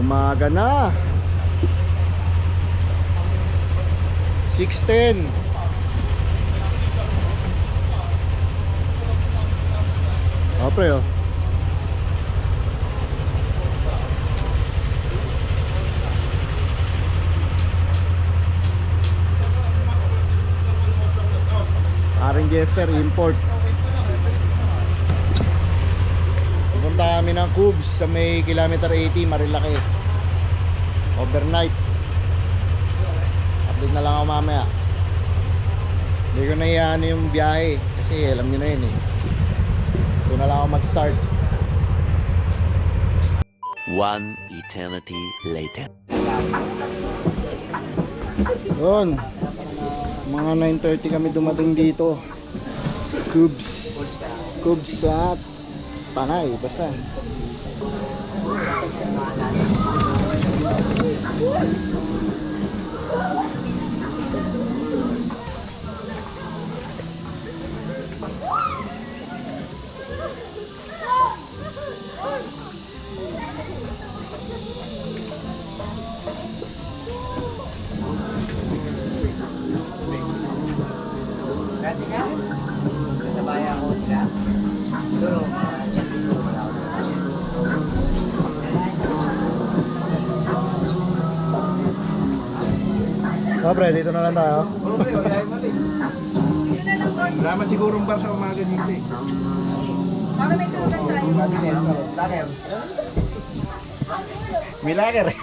Umaga na. 6:10. Oh, pre, oh. Aring Jester import. Pupunta kami ng Cubes sa may kilometer 80 Marilaki. Overnight. Update na lang ako mamaya. Hindi ko na iyan yung biyahe kasi alam niyo na yun eh. Doon na lang ako mag-start. One eternity later. Doon. Mga 9:30 kami dumating dito. Cubes. Cubes at Panay, basta. Oh, pre, dito na lang tayo. Wala sigurong bar sa umaga dito eh. Baka may tugan tayo. May lager eh.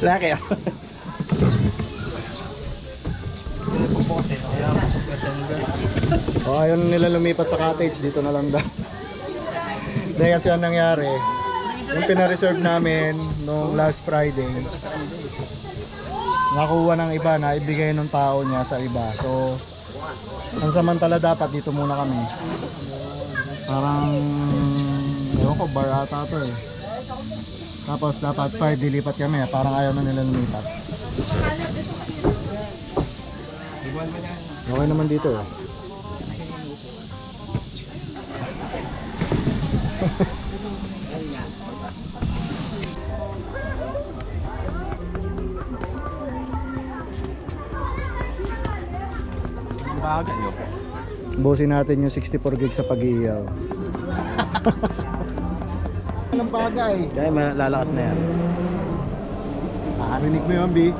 Lager. Oh, ayun nila lumipat sa cottage. Dito na lang daw. Dahil kasi ang nangyari, yung pina-reserve namin nung last Friday, nakuha ng iba na ibigay ng tao niya sa iba. So, ang samantala dapat dito muna kami. Parang, ewan ko, bar ata ito eh. Tapos dapat 5 dilipat kami. Parang ayaw na nila lumipat. Okay naman dito eh. Busin natin yung 64 gig sa pag-iiyaw. Anong bagay? Kaya malalakas na yan. Narinig mo yun, B?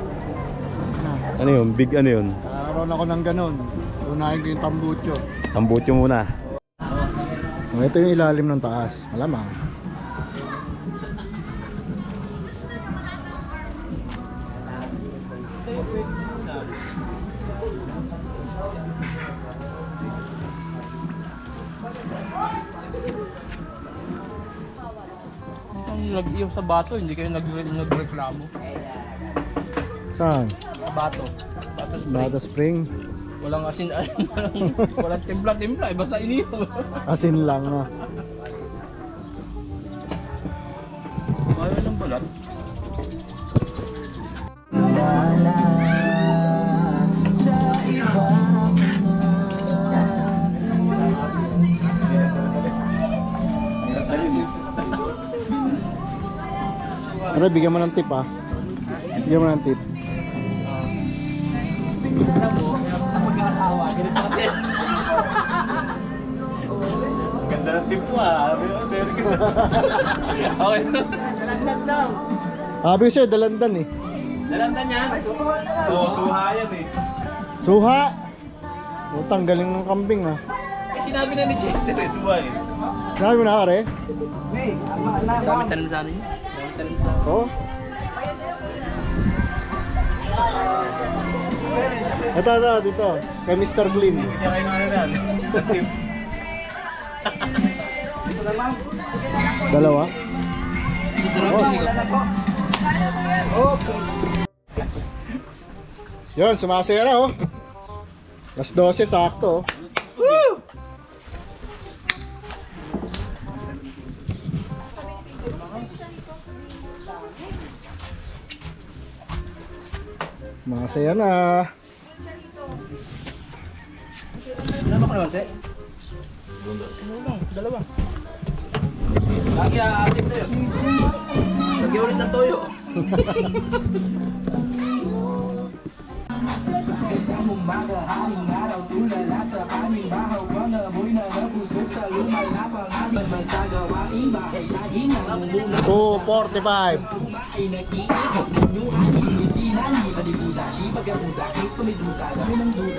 Ano yun? Big ano yun? Kakaroon ako ng ganun. Unahin ko yung tambucho. Tambutyo muna. Oh, ito yung ilalim ng taas. Malamang. Yung sa bato, hindi kayo nagreklamo. Saan? Sa bato. Bato spring. Bata Spring. Walang asin, walang timpla-timpla, basta inihaw. Asin lang na. Ayaw ng balat. Pero bigyan mo ng tip ah. Bigyan mo ng tip. Alam mo, sa pag-aasawa, ganito kasi. Ganda ng tip mo ah. Okay. Sabi ko sa'yo, dalandan eh. Dalandan yan. Oo, suha yan eh. Suha! Utang, galing ng kambing ah. Eh, sinabi na ni Chester eh. Suha eh. Sabi mo na pare? Dami tanim sa ano yun? Dami tanim sa... Oo. Ito, dito. Kay Mr. Gleam. Kaya kayo na ano yan. Tip. Dalawa? Dito lang pinili ko. Yun, sumasera oh. Alas 12, sakto oh. Woo! Masaya na. Ano ba naman, Te? Ano lang, dalawa. Lagi aasin na yun. Lagyan ulit ng toyo. $2.45.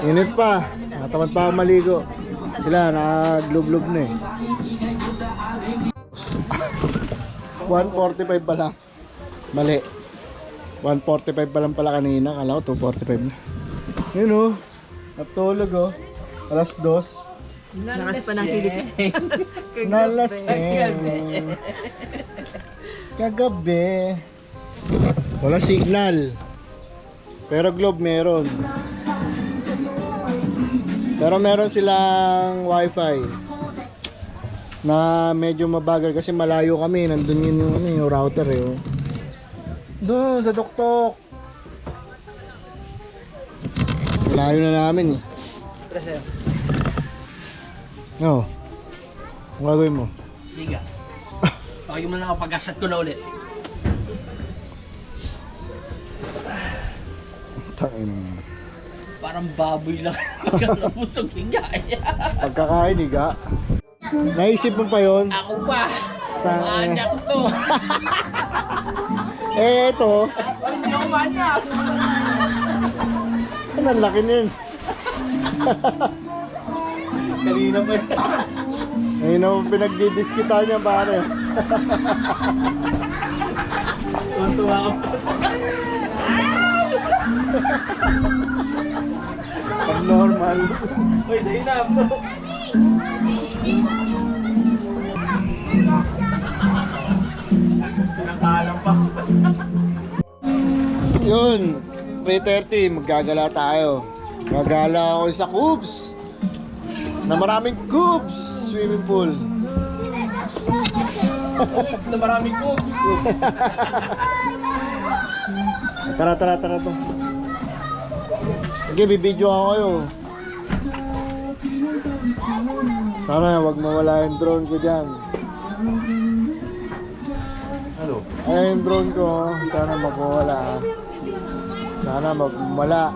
Init pa. Natamad pa ako maligo. Sila nakaglub-lub na eh. 145 pa lang. Mali. 145 pa lang pala kanina. Kala ko 245 na. Yun oh. Natulog oh. Alas 2. Lakas pa ng kilig. Nalasing. Kagabi. Wala signal. Pero Globe meron. Pero meron silang wifi na medyo mabagal kasi malayo kami. Nandun yung router eh. Oh. Doon sa tuktok. Malayo na namin eh. No. Ang gagawin mo? Sige. Pakay mo na ako pag-asat ko na ulit. Tangin. Parang baboy lang. Pagkakabusog higa. Pagkakain higa. Naisip mo pa yun? Ako pa. Tangin. Anak to. Eh ito. Yung manya. Ang laki nun. Kanina pa yun. Ayun naman pinagdidiskita niya pare. Tuntua ako. Normal. Uy, sa inam to. Pinakalam pa. Yun. 3:30 maggagala tayo. Gagala ako sa Cubes. Na maraming Cubes swimming pool. Na maraming ko. Tara to. Sige, bibidyo ako kayo. Sana wag mawala yung drone ko dyan. Ano? Ayun yung drone ko. Sana magwawala. Sana magwala.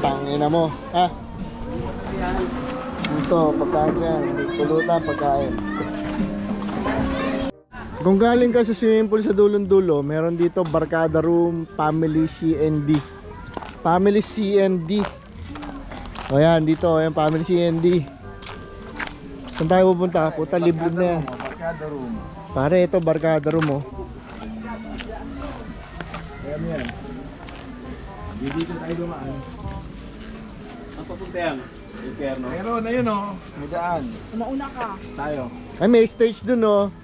Tangina mo. Ha? Ito, pagkain yan. Pulutan, pagkain. Kung galing ka sa swimming pool sa dulong-dulo, meron dito Barkada Room, Family C&D. Family C&D. O yan, dito, yan, Family C&D. Saan tayo pupunta? Puta, libre na yan. Barkada Room. Pare, ito, Barkada Room, oh. Kaya mo yan. Dito tayo dumaan. Ang papunta yan? Inferno. Meron na yun oh. May daan. Umauna ka. Tayo. Ay, may stage dun, oh.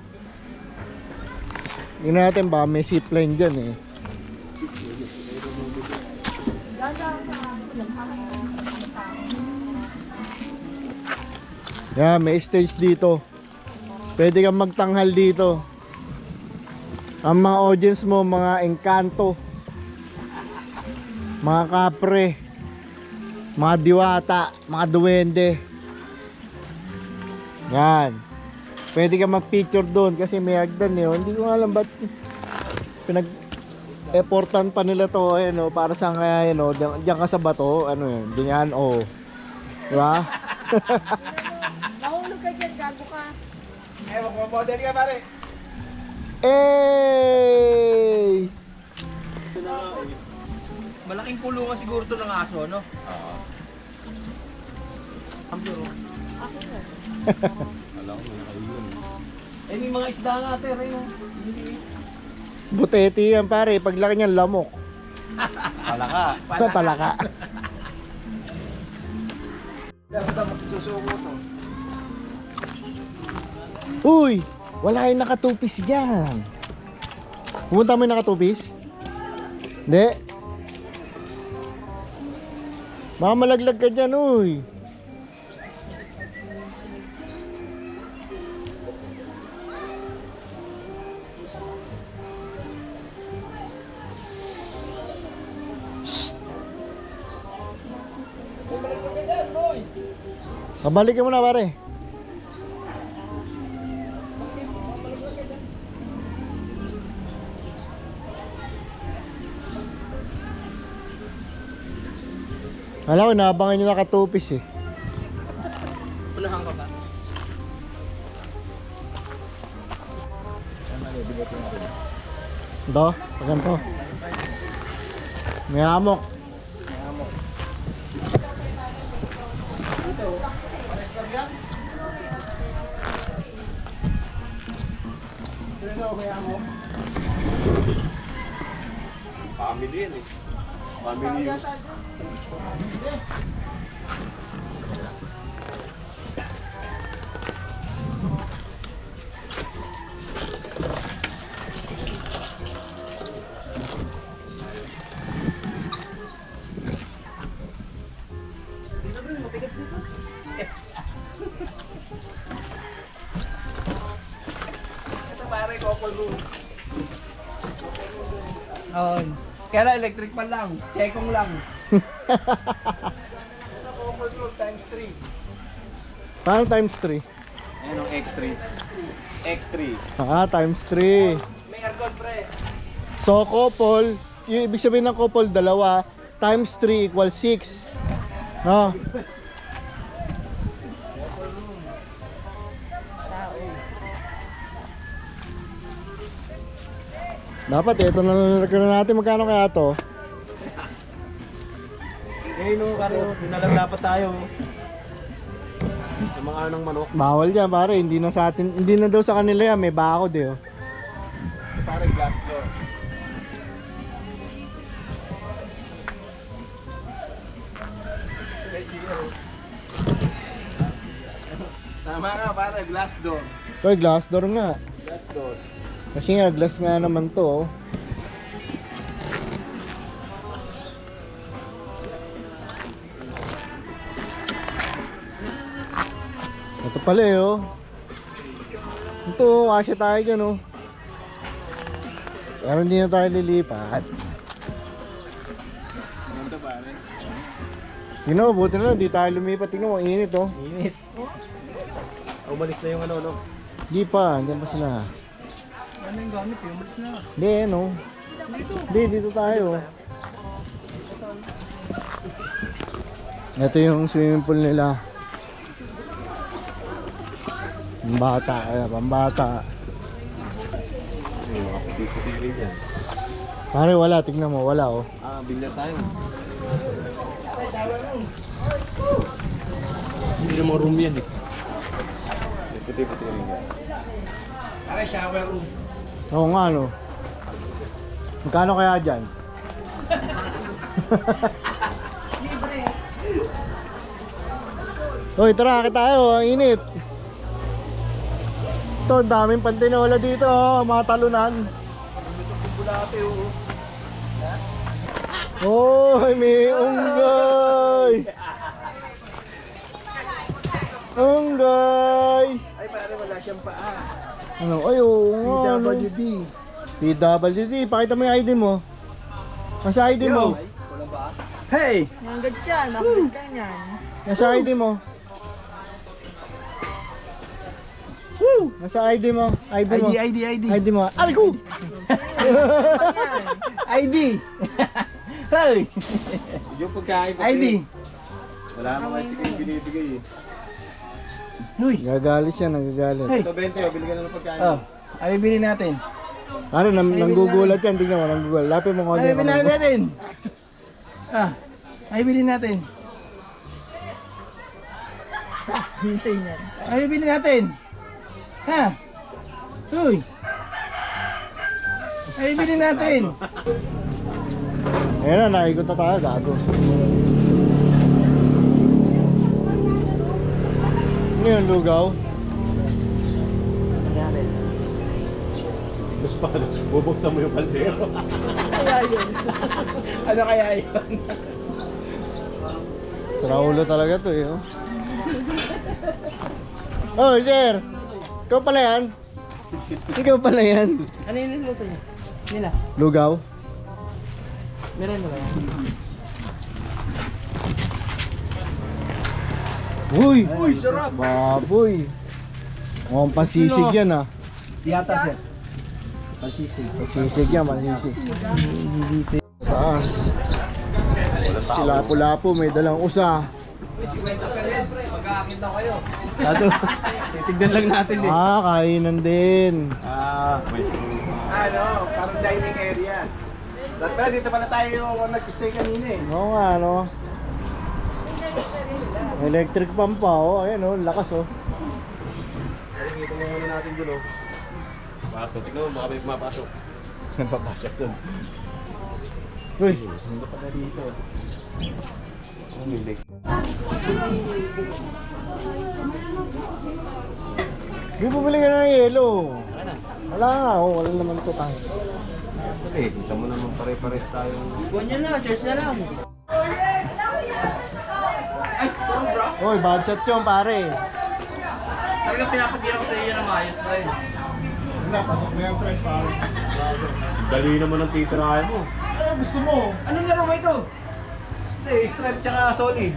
Tingnan natin, baka may zipline dyan, eh. Yan, may stage dito. Pwede kang magtanghal dito. Ang mga audience mo, mga engkanto, mga kapre, mga diwata, mga duwende. Yan. Pwede kang mag-picture doon kasi may hagdan yun. Hindi ko alam ba't pinag-effortan pa nila to, ano, para saan kaya yun, oh, diyan ka sa bato, ano yun, ganyan, oh. Diba? Nahulog ka dyan, gago ka. Eh, magmamodel ka pare. Hey! Malaking kulungan siguro to ng aso, no? Oo. Alam ko na kayo yun. Eh, may mga isda nga ate, rin oh. Buteti yan pare, paglaki niyan lamok. Palaka. Palaka. Dapat susuko to. Uy! Wala yung nakatupis dyan. Pumunta mo yung nakatupis? Hindi. Baka malaglag ka dyan, uy. Shhh. Pabalikin mo na pare. Alam ko, naabangan nyo nakatupis eh. Unahan ka ba? Ito, ganito. May hamok. Family yan eh. Family use. Ito pare, couple room. Oo. Kaya na, electric pan lang. Sekong lang. Ito couple room times 3. Paano times 3? Ayan o, X3. X3. Times 3. May aircon, pre. So, couple, yung ibig sabihin ng couple, dalawa, times 3 equals 6. No? Dapat ito na lang natin, magkano kaya to? Eh no, karo, dinalang dapat tayo. Sa mga anong manok. Bawal yan pare, hindi na sa atin, hindi na daw sa kanila yan, may bakod eh. Oh. Pare glass door. Tama nga pare, glass door. So, glass door nga. Glass door. Kasi nga, glass nga naman to. Oh. Ito pala eh, oh. Ito, kasya tayo dyan, oh. Pero hindi na tayo lilipat. Ganito pare. Tingnan mo, buti na lang, di tayo lumipat. Tingnan mo, init, oh. Init. Umalis na yung ano, no? Di pa, andyan pa sila. Ano yung gamit eh? Umalis na. Hindi, ano. Hindi, dito tayo. Ito yung swimming pool nila. Pambata, pambata. Ay, mga puti-puti rin yan. Pare, wala, tingnan mo, wala, oh. Billiard tayo. Hindi naman room yan eh. May puti-puti rin yan. Pare, shower room. Oo nga, no. Magkano kaya dyan? Hoy, tara, kita tayo, ang init. Ito, ang daming pantinola dito, oh, mga talunan. Bulate, oo. Hoy, may unggay! Unggay! Ay, pare, wala siyang paa. Ano? Ay, oo nga, ano? PWD. PWD, pakita mo yung ID mo. Nasa ID mo. Ay, wala ba? Hey! Hanggang dyan, hanggang ganyan. Nasa ID mo. Woo! Nasa ID mo. ID mo. ID. ID mo. Aray ko! ID! Hey! Yung pagkain ko. ID! Wala naman kasi kayo binibigay eh. Uy! Gagalit siya, nagagalit. Ito 20, oh, bili ka na ng pagkain. Oh, ay bili natin. Ano, nanggugulat yan. Tingnan mo, nanggugulat. Lapin mo konti. Ay bili natin. Ay bili natin. Insane yan. Ay bili natin. Ha? Uy. Ay bili natin. Ayan na, naikot na tayo, gago. Ano yung lugaw? Bubuksan mo yung kaldero. Kaya yun. Ano kaya yun? Traulo talaga to eh. Oh, sir! Ikaw pala yan? Ikaw pala yan? Ano yung niluto niya? Nila? Lugaw? Meron mo ba yan? Uy! Uy, sarap! Baboy! Mukhang pasisig yan ah. Diyatas yan. Pasisig. Pasisig yan, pasisig. Taas. Si Lapu-Lapu may dalang usa. Uy, 50 pa rin. Mag-aakit daw kayo. Tato, titignan lang natin eh. Kainan din. Ano, parang dining area. Dati pala, dito pala tayo nag-stay kanina eh. Oo nga, no? Electric pump pa, oh. Ayan, oh. Lakas, oh. Dito mo muna natin dulo. Bato, tignan mo, baka may pumapasok. Papasok dun. Uy, Hindi pa na dito. Umilig. di bumili ka na ng yelo. Wala nga, oh. Wala naman ito tayo. Eh, kita mo naman pare-pares tayo. Buwan nyo na, cheers na lang. Ay, sobra. Uy, bad shot yun, pare. Talagang pinapagyan ko sa iyo ng maayos pa rin. Wala, pasok na yung tres, pare. Dali naman ang titirahan mo. Ano gusto mo? Anong laro ba ito? Hindi, stripe tsaka solid.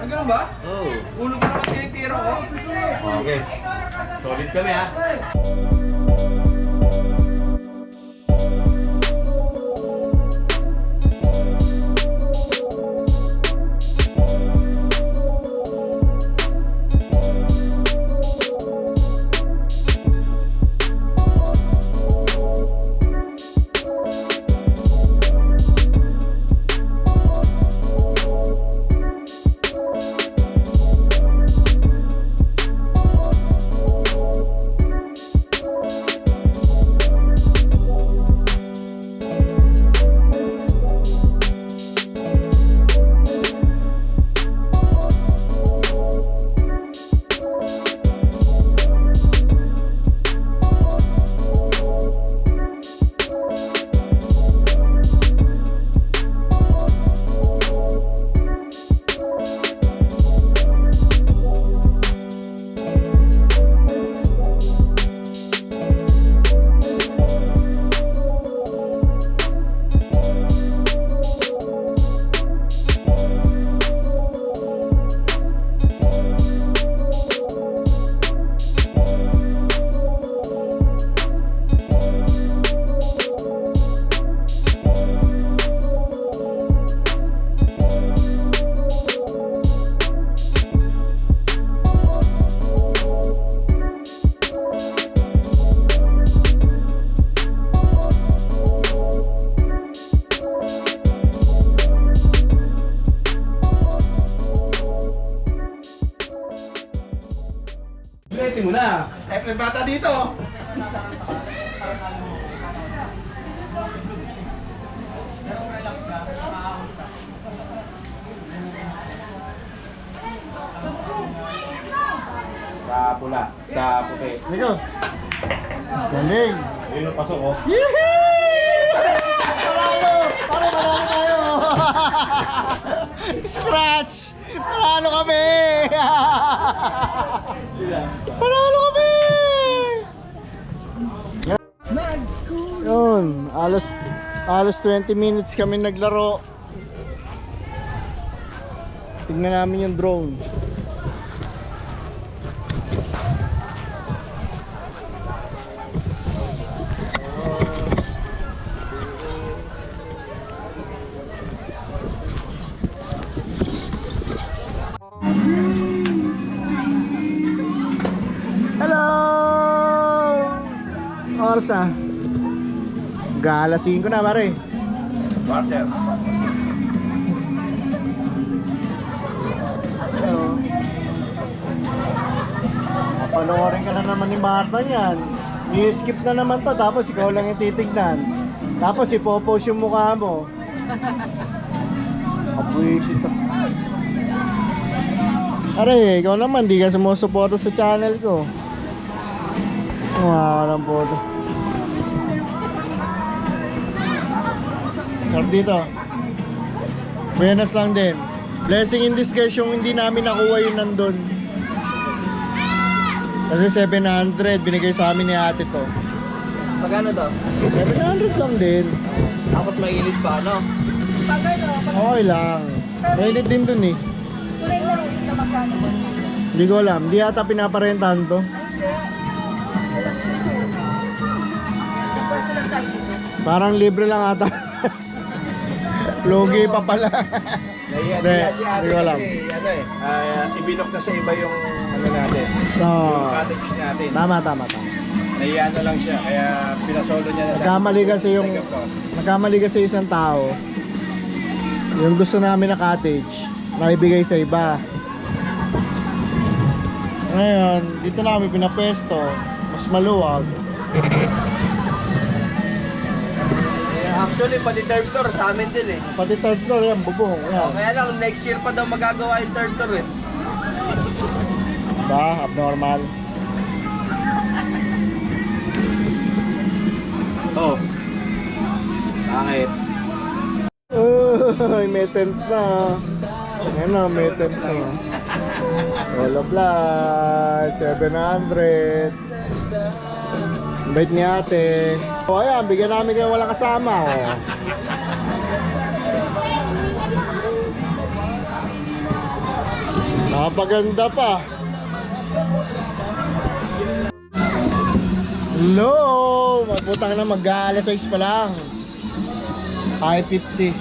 Ang ganun ba? Oo. Ulo ko naman tinitira ko. Okay. Solid kami ha. Biletin mo na. May bata dito. Sa pula, sa puti. Ito. Galing. Ayun ang pasok oh. Panalo! Pare, panalo tayo! Scratch! Panalo kami! Panalo kami! Yun, alos 20 minutes kami naglaro. Tignan namin yung drone. Hello! Oras na. Galasin ko na, pare. Marcel. Hello. Panoorin ka na naman ni Marta yan. I-skip na naman to, tapos ikaw lang yung titignan. Tapos ipopost yung mukha mo. Apwisit to. Aray, ikaw naman, di ka sumusuporta sa channel ko. Walang photo. Sarap dito. Buenas lang din. Blessing in disguise yung hindi namin nakuha yung nandun. Kasi 700 binigay sa amin ni ate to. Magkano to? 700 lang din. Tapos mainit pa, no? Okay lang. Mainit din dun eh. Kulay lang dito magkano ba? Hindi ko alam. Hindi ata pinaparentahan to. First lang tayo dito. Parang libre lang ata. Lugi pa pala. Nahiya Hindi, si ate hindi ko alam. kasi, ano ibinok na sa iba yung ano natin. Oo. Yung cottage natin. Tama. Nahiya na lang siya, kaya pinasolo niya na Nagkamali kasi yung nagkamali kasi isang tao. Yung gusto namin na cottage, naibigay sa iba. Ngayon, dito na kami pinapwesto, mas maluwag. Actually, pati third floor sa amin din eh. Pati third floor yan, bubong. Yan. Kaya lang, next year pa daw magagawa yung third floor eh. Ba, abnormal. Oh. Bakit? Uy, may tent na. Ayan na, may tent na. Hello Blood, 700. Invite ni ate. O ayan, bigyan namin kayo walang kasama. Oh. Napaganda pa. Hello! Maputang na mag-aalas 6 pa lang. 5:50.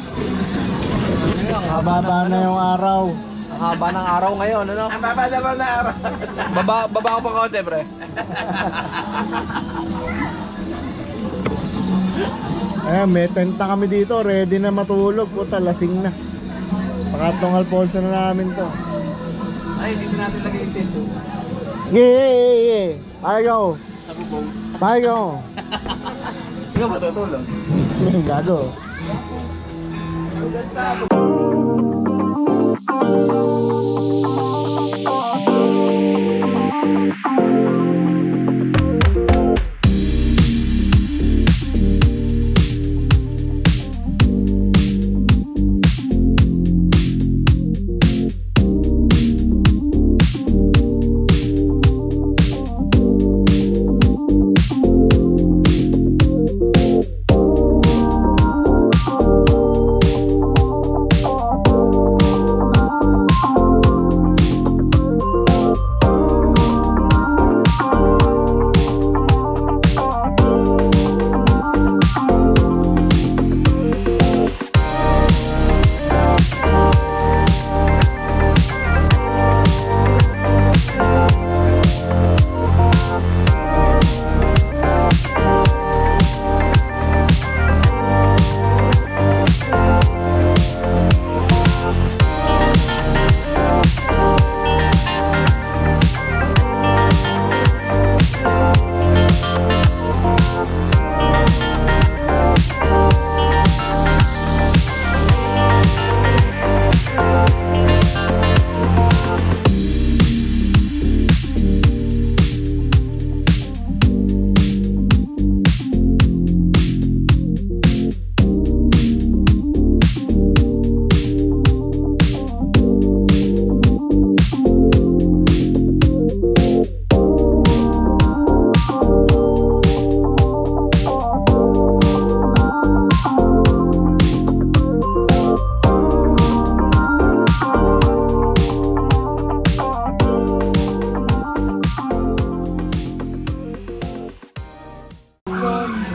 Mababa na yung araw. Ang haba ng araw ngayon, ano? Ang baba naman na araw. Baba ko pa konti, pre. Ayan, may tenta kami dito. Ready na matulog. Puta, lasing na. Pangatlong Alfonso na namin to. Ay, dito natin lagay yung tent. Yeah. Pagaw. Sa bubong. Pagaw. Ikaw matutulog. Gago.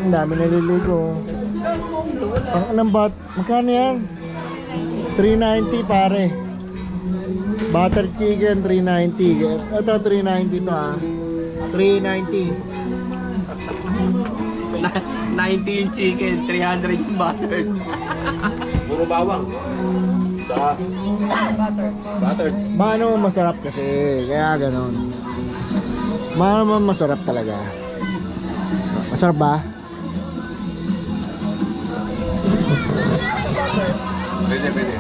Ang dami naliligo. Ang anong bat? Magkano yan? 390 pare. Butter chicken 390. Ito 390 to ah. 390. 90 yung chicken, 300 yung butter. Puro bawang. Saka butter. Mano masarap kasi. Kaya ganon. Mano masarap talaga. Masarap ba? Pwede. Pwede.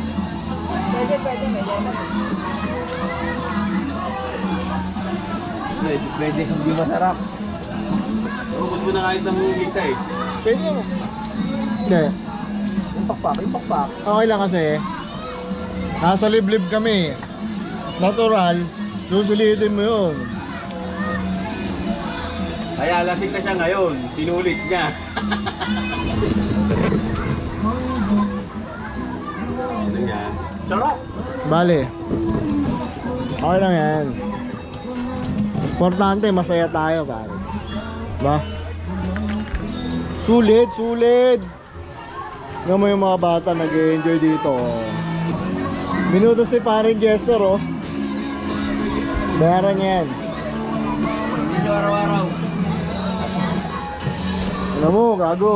Pwede, hindi masarap. Ubus mo na kahit ng higta eh. Pwede mo. Hindi. Yung pakpak. Okay lang kasi. Nasa liblib kami. Natural. Susulitin mo yun. Kaya lasing na siya ngayon. Sinulit niya. Ano yan? Sarap. Bale. Okay lang yan. Importante, masaya tayo, pare. Ba? Sulit. Nga mo yung mga bata nag-enjoy dito. Oh. Minuto si paring Jester, oh. Bayaran niya yan. Hindi nyo araw-araw. Alam mo, gago.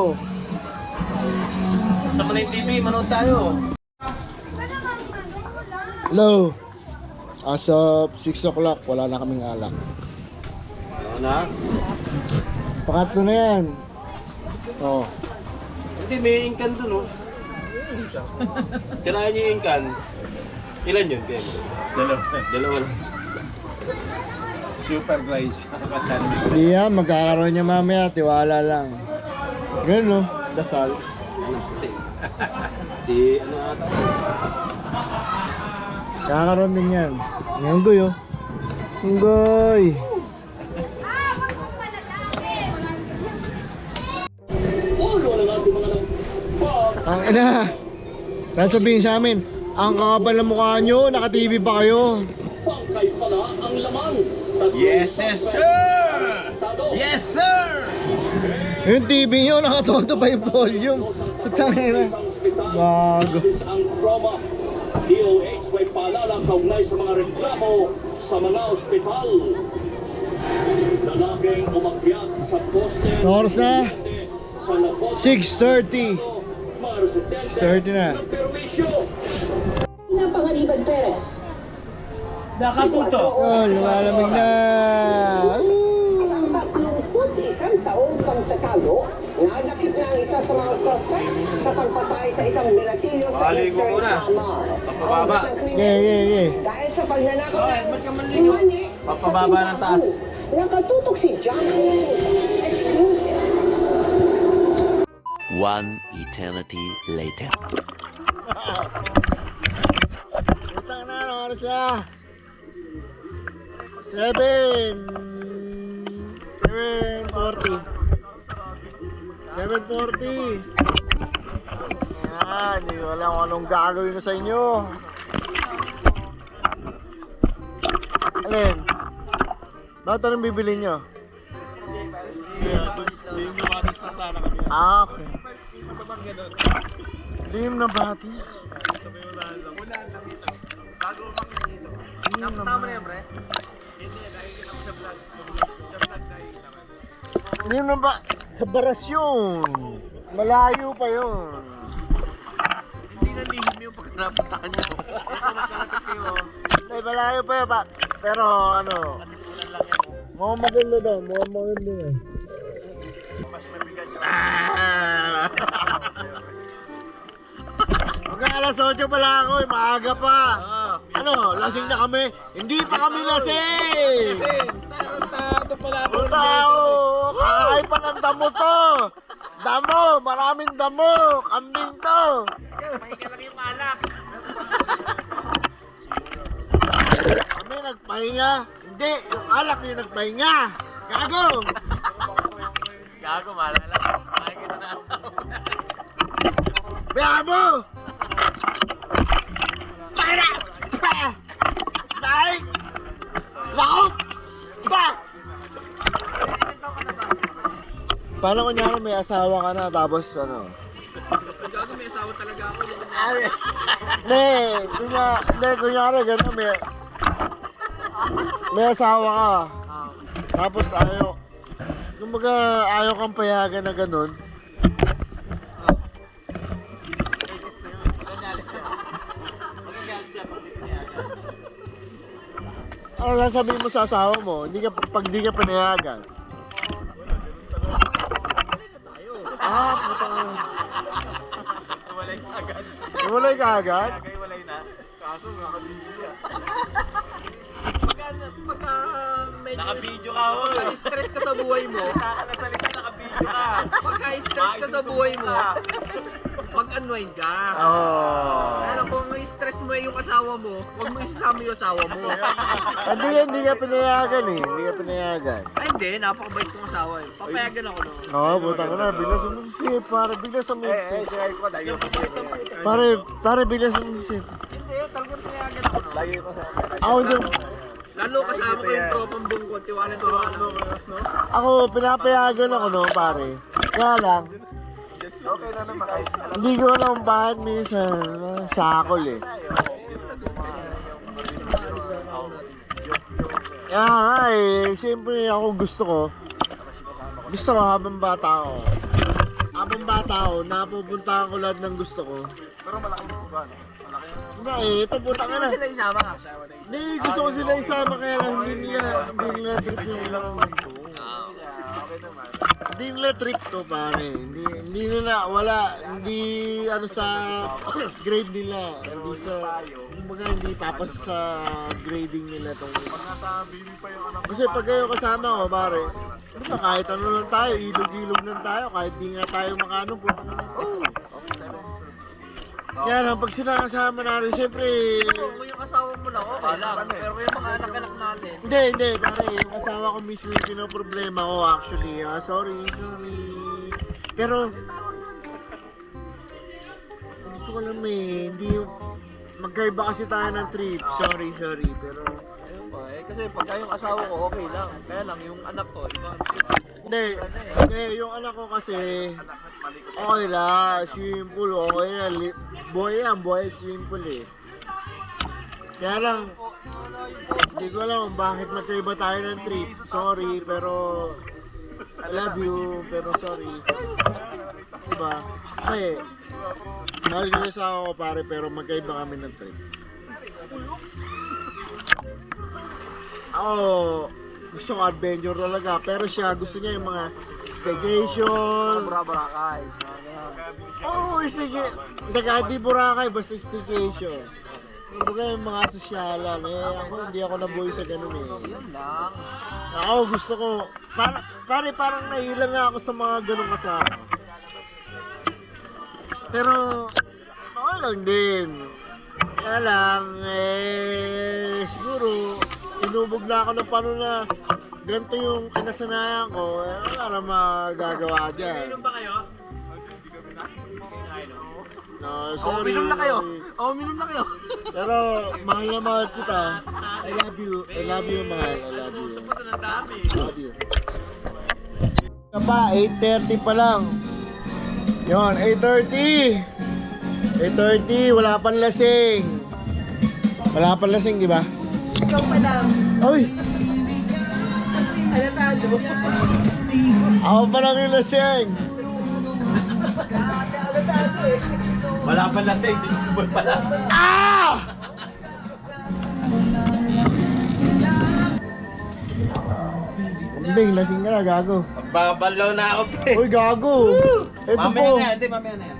Sama na yung TV, manood tayo. Hello. As of 6 o'clock, wala na kaming alak. Ano na? Pakatlo na yan. Oh. Hindi, may inkan dun, oh. Kinain niyo yung inkan. Ilan yun, Ken? Dalawa lang. Super rice. Hindi yan, magkakaroon niya mamaya, tiwala lang. Ganun, no? Dasal. Si ano ata? Kakaroon din yan. Ngayon goy, oh. Goy. Ang ina. Kaya sabihin sa amin, ang kakapal na mukha nyo, naka-TV pa kayo. Yes, yes, sir! Yes, sir! Yung TV nyo, nakatoto pa yung volume. Tangina. Bago. Ang trauma. DOH may paalala kaugnay sa mga reklamo sa mga ospital. Lalaking umakyat sa poste Oras na? sa napos 6:30. 6:30 na. ng perwisyo. Pangaliban Perez. Nakatuto! Oh, lumalamig na. Ang 31 taong pagtatago, nanakit na ang isa sa mga suspect sa pagpatay sa isang binatilyo sa Maligo Eastern muna. Samar. Papababa. Yeah. Dahil sa pagnanakaw Bakit? Ba't ka manligo? Papababa ng taas. Nakatutok si John Exclusive. One eternity later. Utang na, anong oras na? 7:40. 7:40. Ayan, hindi ko alam kung anong gagawin ko sa inyo. Alin? Bakit anong bibili nyo? Ah, okay. Lim na bati. Tama na yan, pre. Lim na ba? Sa barasyon. Malayo pa yun. Hindi na lihim yung pag napuntahan nyo. Ay, malayo pa yun. Pero ano, mukhang maganda daw. Mukhang maganda yun. Hanggang alas 8 pala ako eh, maaga pa. Ano, lasing na kami? Hindi pa kami lasing! Tarantado pala ako. Tao! Kakain pa ng damo to! Damo! Maraming damo! Kambing to! Kami nagpahinga. Hindi, yung alak yung nagpahinga. Gago! Gago, maalala. Ay, kita na asawa. Biyahe mo! Tara! Dahil! Lakot! Paano kunyari may asawa ka na tapos ano? Gago, may asawa talaga ako. Hindi, kunyari gano'n may asawa ka. Tapos ayaw. Kumbaga ayaw kang payagan na gano'n. Ano sasabihin mo sa asawa mo? Pag di ka panayagan. Putang. Walay ka agad? Walay na. Kaso, nakabidyo. Pagka medyo Nakabidyo ka, ho. stress ka sa buhay mo, Nakakalasalita, nakabidyo ka. pagka stress ka sa buhay mo, mag-unwind ka. Oo. Pero kung may stress mo yung asawa mo, huwag mo isasama yung asawa mo. Hindi ka pinayagan eh. Hindi ka pinayagan. Ay hindi, napakabait kong asawa eh. Papayagan ako no. Oo, butang na. Bigla sumipsip. Bigla sumipsip. share ko. Lagi ko sa Bigla sumipsip. Hindi, talagang payagan ako no. Lagi ko sa Ako hindi. Lalo kasama ko yung tropang bungkot, tiwala. Ako, pinapayagan ako no, pare. Kaya lang, Okay na naman kahit Hindi ko alam bakit minsan sakol eh. Kaya nga eh, siyempre ako gusto ko habang bata ako. Habang bata ako, napupuntahan ko lahat ng gusto ko. pero malaki mo ba? Malaki yan. Hindi eh, ito puta ka na. Sila isama ka. Hindi, gusto ko sila isama kaya lang hindi nila trip yung Okay naman. Hindi nila trip to pare. Hindi nila, hindi ano sa grade nila. Hindi sa, kumbaga hindi papas sa grading nila tong. Pag nasa baby pa yung anak Kasi pag kayo kasama ko pare, ano ba, kahit ano lang tayo, ilog-ilog lang tayo, kahit di nga tayo makano, punta ka lang. Kaya lang, pag sila kasama natin, siyempre, Kung yung asawa mo lang, okay lang. Pero yung mga anak-anak natin, hindi, pare, yung asawa ko mismo yung pinoproblema ko actually. Sorry. Pero, gusto ko lang hindi, magkaiba kasi tayo ng trip. Sorry, pero, ayun ba eh. Kasi pagka yung asawa ko, okay lang. Kaya lang, yung anak ko, iba. hindi, yung anak ko kasi, okay lang, swimming pool, okay na, boy, swimming pool eh. Kaya lang, hindi ko alam kung bakit magkaiba tayo ng trip. Sorry, pero I love you, pero sorry. Diba? Kasi, mahal ko sa ako pare, pero magkaiba kami ng trip. Ako, gusto ko adventure talaga, pero siya gusto niya yung mga staycation. Bra-brakay. Oo, hindi kahit di Boracay, basta staycation. Kumbaga yung mga sosyalan, hindi ako nabuhay sa ganun eh. Yun lang. Ako gusto ko, parang nahilang nga ako sa mga ganun kasama. Pero, okay lang din. Kaya lang, siguro, inubog na ako ng paano na ganito yung kinasanayan ko, para magagawa dyan. ba kayo? No, Oo, sorry. minum na kayo. Oo, minum na kayo. Pero mahal na mahal kita. I love you, mahal. I love you. Love you. Pa, 8:30 pa lang. Yon, 8:30. 8:30, wala pang lasing. Wala pang lasing, di ba? Ikaw pa lang. Oy, Ano tayo? ako pa lang yung lasing. Wala pa lasing, sinubol pa lang. Ah! Kambing, lasing ka na, gago. Babalaw na ako, pre. Uy, gago. Ito Mamaya po. na yan, hindi, mamaya na yan.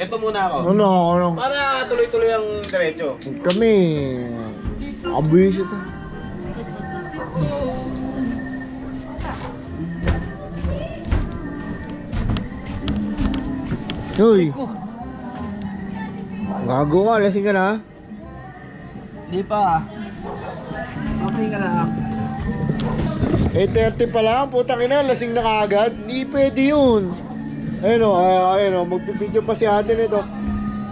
Ito muna ako. Ano? Para tuloy-tuloy ang diretso. Kami, abis ito. Uy, gago ka, lasing ka na. Di pa. Okay ka lang. 8:30 pa lang, putang ina, lasing na kaagad. Hindi pwede yun. Ayun o, magpipidyo pa si ate nito.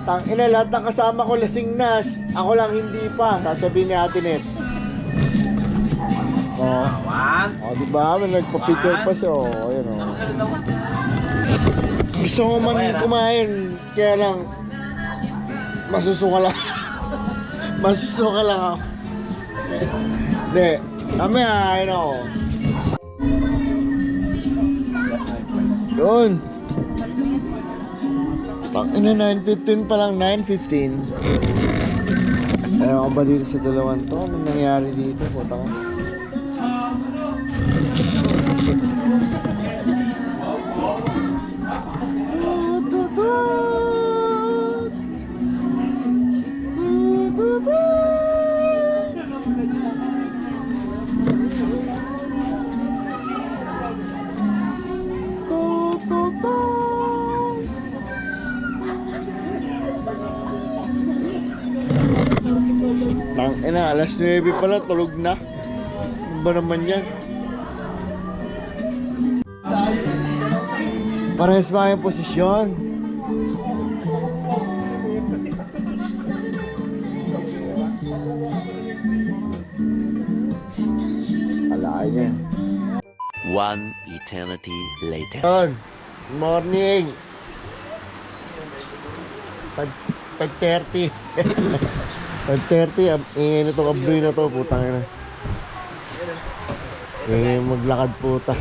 Tang ina, lahat ng kasama ko lasing na. Ako lang hindi pa, sasabihin ni ate net. Diba? May nagpa-picture pa siya. Ayun o. Gusto ko man kumain, kaya lang masusuka lang. Masusuka lang ako. Hindi. Mamaya, ayun ako. Yun. Ina, 9:15 pa lang, 9:15. Ayaw ko ba dito sa dalawang to? Anong nangyari dito? Puta ka. Ina, alas 9 pala, tulog na. Ano ba naman yan? Parehas ba yung posisyon? Alay yan. One eternity later. Good morning. 5:30. 5:30, ingay na itong abdoy na to, putang ina. Maglakad puta.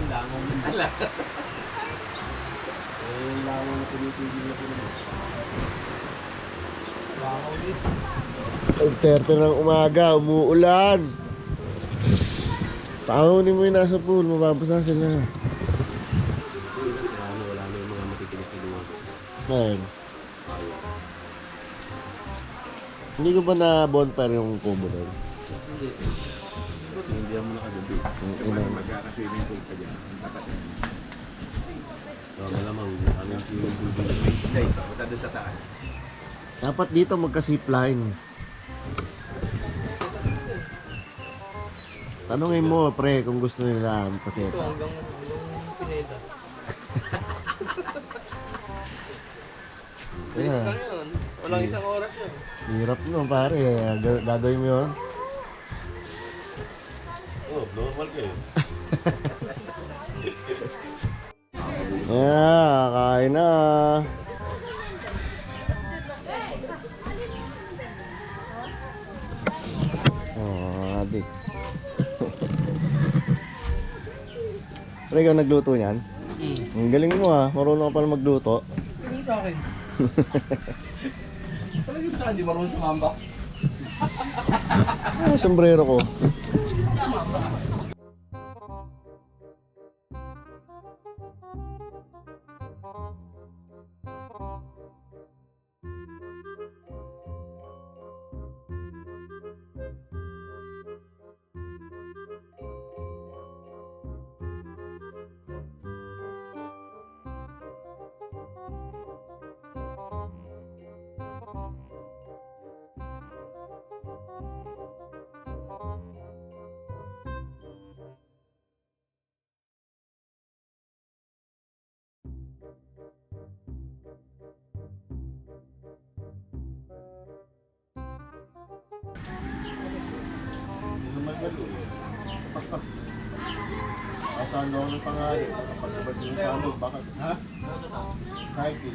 Ay, 5:30 ng umaga, umuulan. Paunin mo yung nasa pool, mababasa sila. Wala na yung mga makikinig sa luwa. Man. Hindi ko ba na bonfire yung kubo doon? Hindi mo nakagabi. Ilan? Magkaka-swimming pool pa dyan. Ang tapat yan. So, malamang ang yung swimming pool doon. May isda ito. Punta doon sa taas. Dapat dito magka-zipline. Tanungin mo, pre, kung gusto nila ang Ito paseta. hanggang Pineda. Bilis Yeah. lang yun. Walang isang oras yun. Hirap no, pare. Gagawin mo yun. Oh, normal kayo. Yeah, kain na. Oh, adik. Pre, ikaw nagluto niyan? Ang galing mo ah, marunong ka pala magluto. Tingin sa akin. Palagi sa akin, di marunong sumambak. Ah, sombrero ko. Asan daw ng pangalan? Kapag yung salo, bakit? Ha? Nike.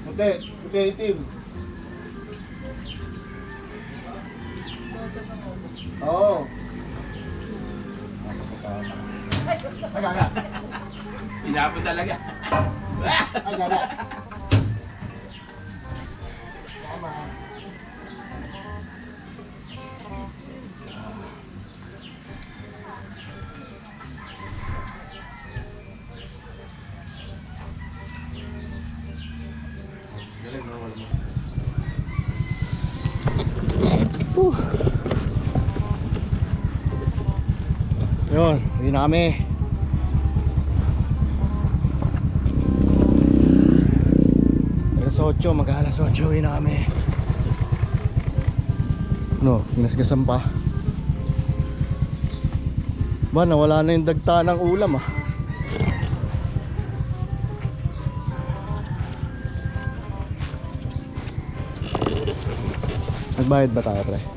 Puti, puti itim. Oo. Ay, gaga. Pinapon talaga. Ay, gaga. Yun, uwi na kami. Alas 8, mag-alas 8, uwi na kami. No, ginasgasan pa. Ba, nawala na yung dagta ng ulam ah. Nagbayad ba tayo, pre?